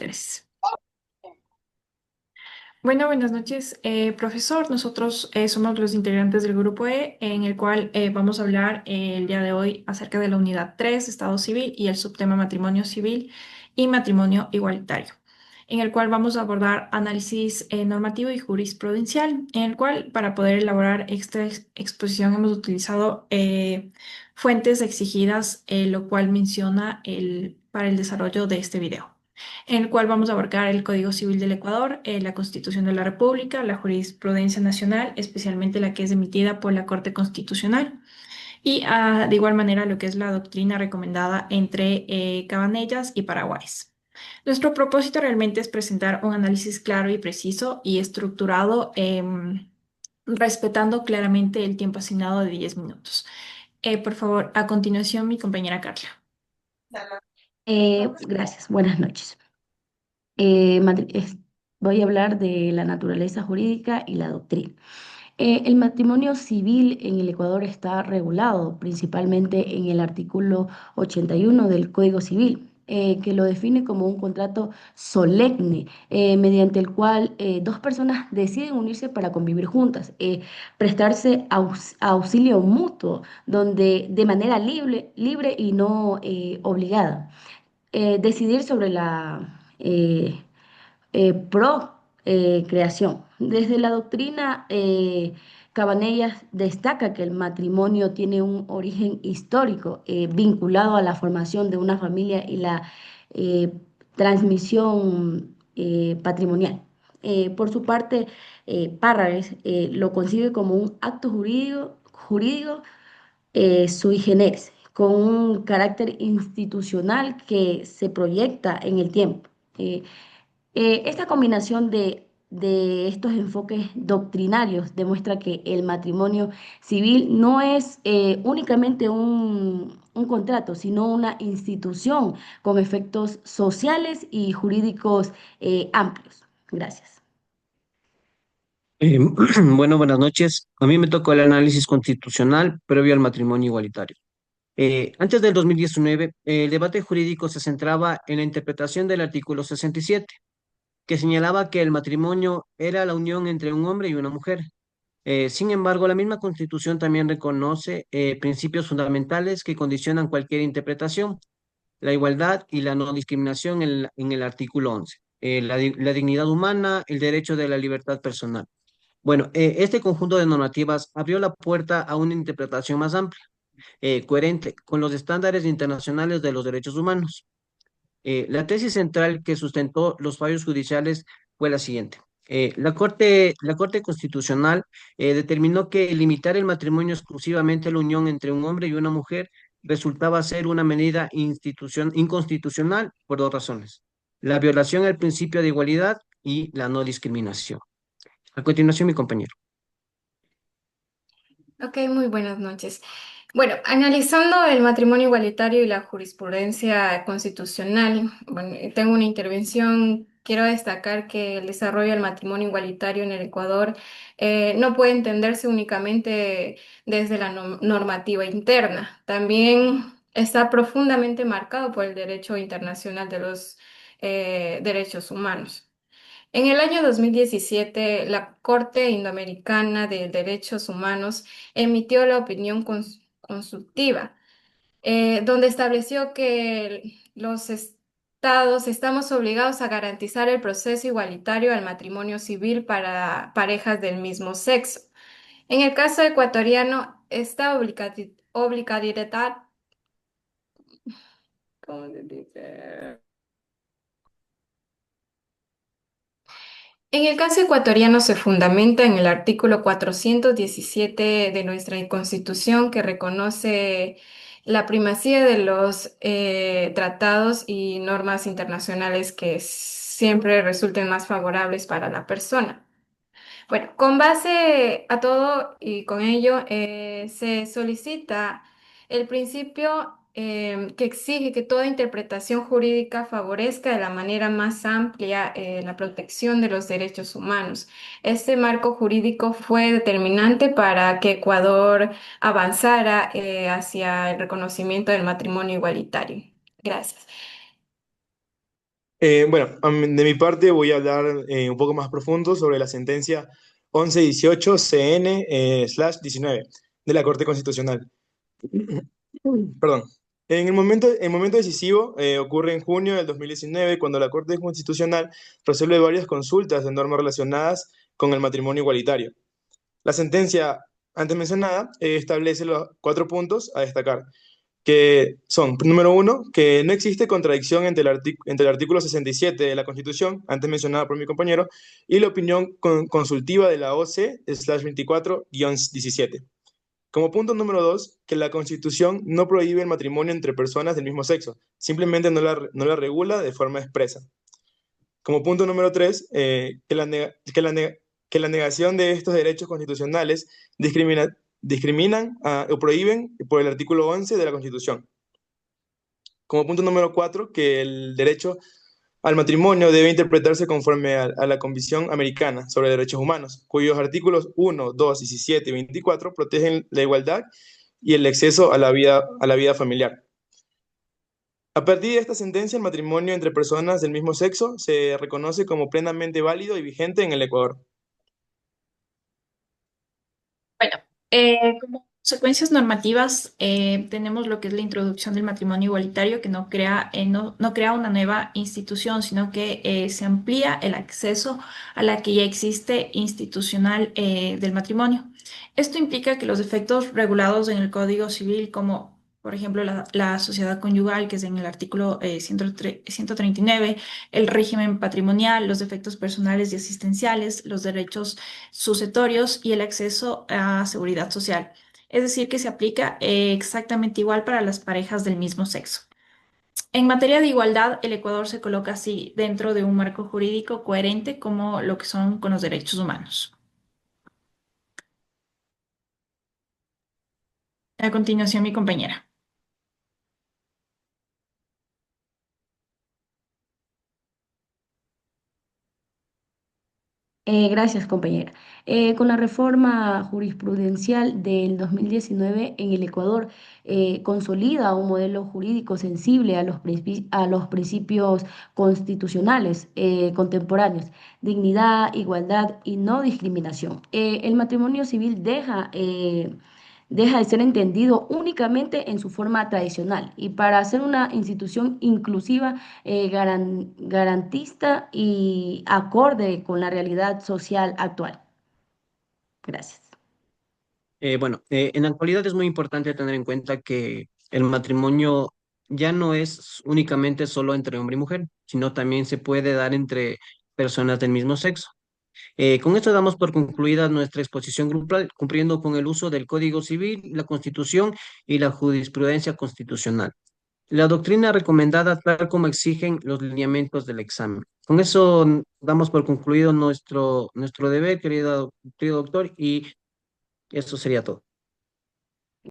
Tres. Buenas noches, profesor. Nosotros somos los integrantes del grupo E, en el cual vamos a hablar el día de hoy acerca de la unidad 3, Estado Civil, y el subtema Matrimonio Civil y Matrimonio Igualitario, en el cual vamos a abordar análisis normativo y jurisprudencial, en el cual para poder elaborar esta exposición hemos utilizado fuentes exigidas, lo cual menciona para el desarrollo de este video, en el cual vamos a abarcar el Código Civil del Ecuador, la Constitución de la República, la jurisprudencia nacional, especialmente la que es emitida por la Corte Constitucional, y de igual manera lo que es la doctrina recomendada entre Cabanellas y Paraguays. Nuestro propósito realmente es presentar un análisis claro y preciso y estructurado, respetando claramente el tiempo asignado de 10 minutos. Por favor, a continuación, mi compañera Carla. Gracias, buenas noches. Voy a hablar de la naturaleza jurídica y la doctrina. El matrimonio civil en el Ecuador está regulado principalmente en el artículo 81 del Código Civil, que lo define como un contrato solemne, mediante el cual dos personas deciden unirse para convivir juntas, prestarse auxilio mutuo, donde de manera libre y no obligada decidir sobre la procreación. Desde la doctrina, Cabanellas destaca que el matrimonio tiene un origen histórico vinculado a la formación de una familia y la eh, transmisión patrimonial. Por su parte, Parragués lo concibe como un acto jurídico sui generis, con un carácter institucional que se proyecta en el tiempo. Esta combinación de estos enfoques doctrinarios demuestra que el matrimonio civil no es únicamente un contrato, sino una institución con efectos sociales y jurídicos amplios. Gracias. Bueno, buenas noches. A mí me tocó el análisis constitucional previo al matrimonio igualitario. Antes del 2019, el debate jurídico se centraba en la interpretación del artículo 67, que señalaba que el matrimonio era la unión entre un hombre y una mujer. Sin embargo, la misma Constitución también reconoce principios fundamentales que condicionan cualquier interpretación: la igualdad y la no discriminación en el artículo 11, la dignidad humana, el derecho de la libertad personal. Bueno, este conjunto de normativas abrió la puerta a una interpretación más amplia, coherente con los estándares internacionales de los derechos humanos. La tesis central que sustentó los fallos judiciales fue la siguiente. La Corte Constitucional determinó que limitar el matrimonio exclusivamente a la unión entre un hombre y una mujer resultaba ser una medida inconstitucional por dos razones: la violación al principio de igualdad y la no discriminación. A continuación, mi compañero. Ok, muy buenas noches. Bueno, analizando el matrimonio igualitario y la jurisprudencia constitucional, bueno, tengo una intervención. Quiero destacar que el desarrollo del matrimonio igualitario en el Ecuador no puede entenderse únicamente desde la normativa interna. También está profundamente marcado por el derecho internacional de los derechos humanos. En el año 2017, la Corte Interamericana de Derechos Humanos emitió la opinión consultiva, donde estableció que los estados estamos obligados a garantizar el proceso igualitario al matrimonio civil para parejas del mismo sexo. En el caso ecuatoriano, esta obligatoriedad, ¿cómo se dice? En el caso ecuatoriano se fundamenta en el artículo 417 de nuestra Constitución, que reconoce la primacía de los tratados y normas internacionales que siempre resulten más favorables para la persona. Bueno, con base a todo y con ello se solicita el principio que exige que toda interpretación jurídica favorezca de la manera más amplia la protección de los derechos humanos. Este marco jurídico fue determinante para que Ecuador avanzara hacia el reconocimiento del matrimonio igualitario. Gracias. De mi parte voy a hablar un poco más profundo sobre la sentencia 1118 CN /19 de la Corte Constitucional. Perdón. El momento decisivo ocurre en junio del 2019, cuando la Corte Constitucional resuelve varias consultas de normas relacionadas con el matrimonio igualitario. La sentencia antes mencionada establece los cuatro puntos a destacar, que son, número uno, que no existe contradicción entre el artículo 67 de la Constitución, antes mencionada por mi compañero, y la opinión consultiva de la OC/24-17. Como punto número dos, que la Constitución no prohíbe el matrimonio entre personas del mismo sexo, simplemente no la regula de forma expresa. Como punto número tres, que la negación de estos derechos constitucionales discriminan o prohíben por el artículo 11 de la Constitución. Como punto número cuatro, que el derecho al matrimonio debe interpretarse conforme a la Convención Americana sobre Derechos Humanos, cuyos artículos 1, 2, 17 y 24 protegen la igualdad y el acceso a la vida familiar. A partir de esta sentencia, el matrimonio entre personas del mismo sexo se reconoce como plenamente válido y vigente en el Ecuador. Bueno, como consecuencias normativas tenemos lo que es la introducción del matrimonio igualitario, que no crea una nueva institución, sino que se amplía el acceso a la que ya existe institucional del matrimonio. Esto implica que los efectos regulados en el Código Civil, como por ejemplo la sociedad conyugal, que es en el artículo 139, el régimen patrimonial, los defectos personales y asistenciales, los derechos sucetorios y el acceso a seguridad social. Es decir, que se aplica exactamente igual para las parejas del mismo sexo. En materia de igualdad, el Ecuador se coloca así dentro de un marco jurídico coherente como lo que son con los derechos humanos. A continuación, mi compañera. Gracias, compañera. Con la reforma jurisprudencial del 2019 en el Ecuador, consolida un modelo jurídico sensible a a los principios constitucionales contemporáneos: dignidad, igualdad y no discriminación. El matrimonio civil deja de ser entendido únicamente en su forma tradicional, y para ser una institución inclusiva, garantista y acorde con la realidad social actual. Gracias. En la actualidad es muy importante tener en cuenta que el matrimonio ya no es únicamente solo entre hombre y mujer, sino también se puede dar entre personas del mismo sexo. Con esto damos por concluida nuestra exposición grupal, cumpliendo con el uso del Código Civil, la Constitución y la jurisprudencia constitucional. La doctrina recomendada tal como exigen los lineamientos del examen. Con eso damos por concluido nuestro deber, querido doctor, y eso sería todo.